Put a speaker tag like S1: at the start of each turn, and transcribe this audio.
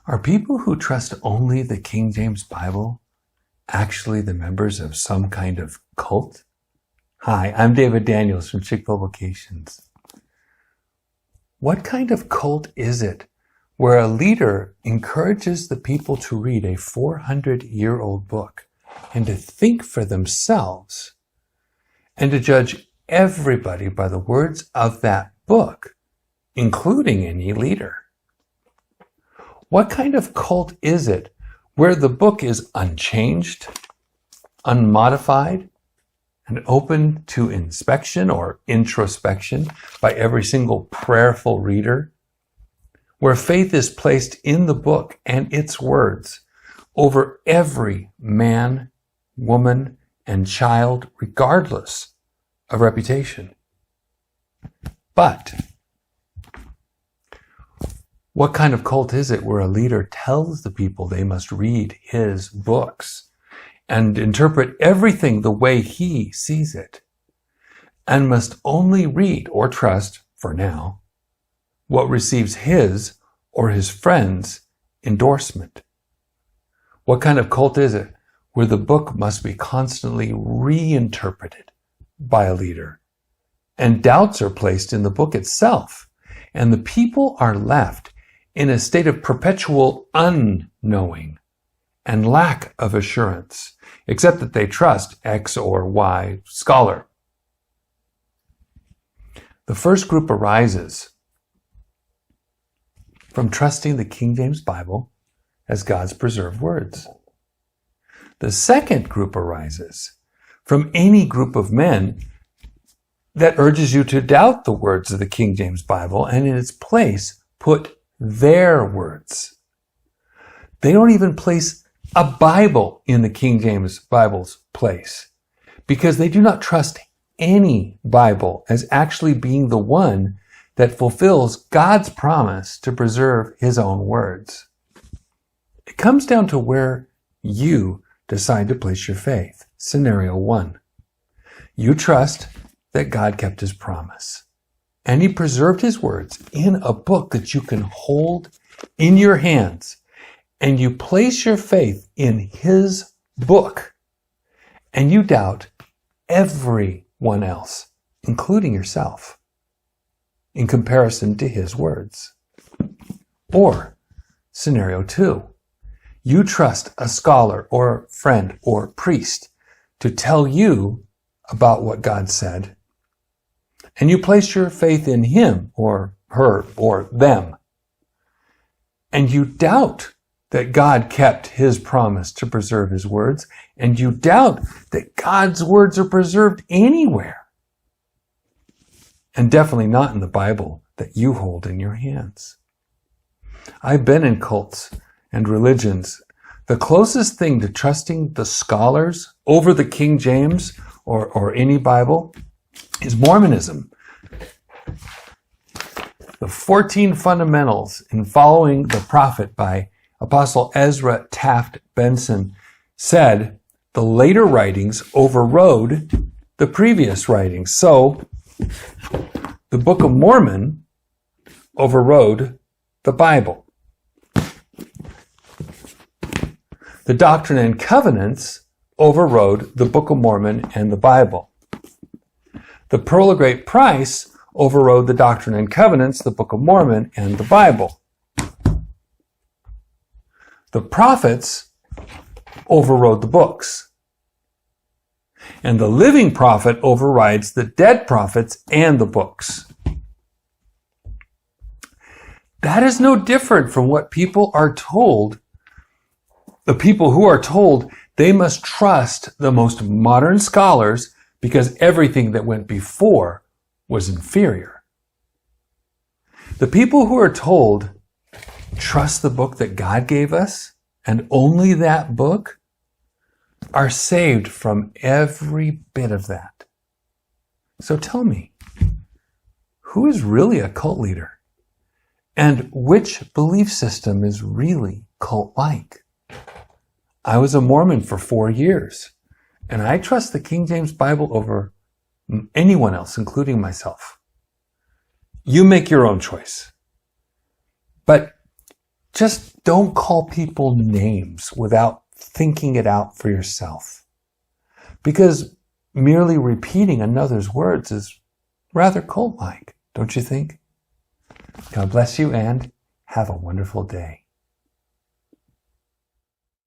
S1: Are people who trust only the King James Bible actually the members of some kind of cult? Hi, I'm David Daniels from Chick-fil Vocations. What kind of cult is it where a leader encourages the people to read a 400-year-old book and to think for themselves and to judge everybody by the words of that book, including any leader? What kind of cult is it where the book is unchanged, unmodified, and open to inspection or introspection by every single prayerful reader, where faith is placed in the book and its words over every man, woman, and child, regardless of reputation? But what kind of cult is it where a leader tells the people they must read his books and interpret everything the way he sees it, and must only read or trust, for now, what receives his or his friends' endorsement? What kind of cult is it where the book must be constantly reinterpreted by a leader, and doubts are placed in the book itself, and the people are left in a state of perpetual unknowing and lack of assurance, except that they trust X or Y scholar? The first group arises from trusting the King James Bible as God's preserved words. The second group arises from any group of men that urges you to doubt the words of the King James Bible and in its place put their words. They don't even place a Bible in the King James Bible's place because they do not trust any Bible as actually being the one that fulfills God's promise to preserve his own words. It comes down to where you decide to place your faith. Scenario 1. You trust that God kept his promise, and he preserved his words in a book that you can hold in your hands, and you place your faith in his book, and you doubt everyone else, including yourself, in comparison to his words. Or scenario 2, you trust a scholar or friend or priest to tell you about what God said, and you place your faith in him or her or them, and you doubt that God kept his promise to preserve his words, and you doubt that God's words are preserved anywhere, and definitely not in the Bible that you hold in your hands. I've been in cults and religions. The closest thing to trusting the scholars over the King James or any Bible is Mormonism. The 14 Fundamentals in Following the Prophet by Apostle Ezra Taft Benson said the later writings overrode the previous writings. So the Book of Mormon overrode the Bible. The Doctrine and Covenants overrode the Book of Mormon and the Bible. The Pearl of Great Price overrode the Doctrine and Covenants, the Book of Mormon, and the Bible. The prophets overrode the books. And the living prophet overrides the dead prophets and the books. That is no different from what people are told. The people who are told they must trust the most modern scholars because everything that went before was inferior. The people who are told, trust the book that God gave us, and only that book, are saved from every bit of that. So tell me, who is really a cult leader? And which belief system is really cult-like? I was a Mormon for 4 years, and I trust the King James Bible over anyone else, including myself. You make your own choice. But just don't call people names without thinking it out for yourself. Because merely repeating another's words is rather cult-like, don't you think? God bless you and have a wonderful day.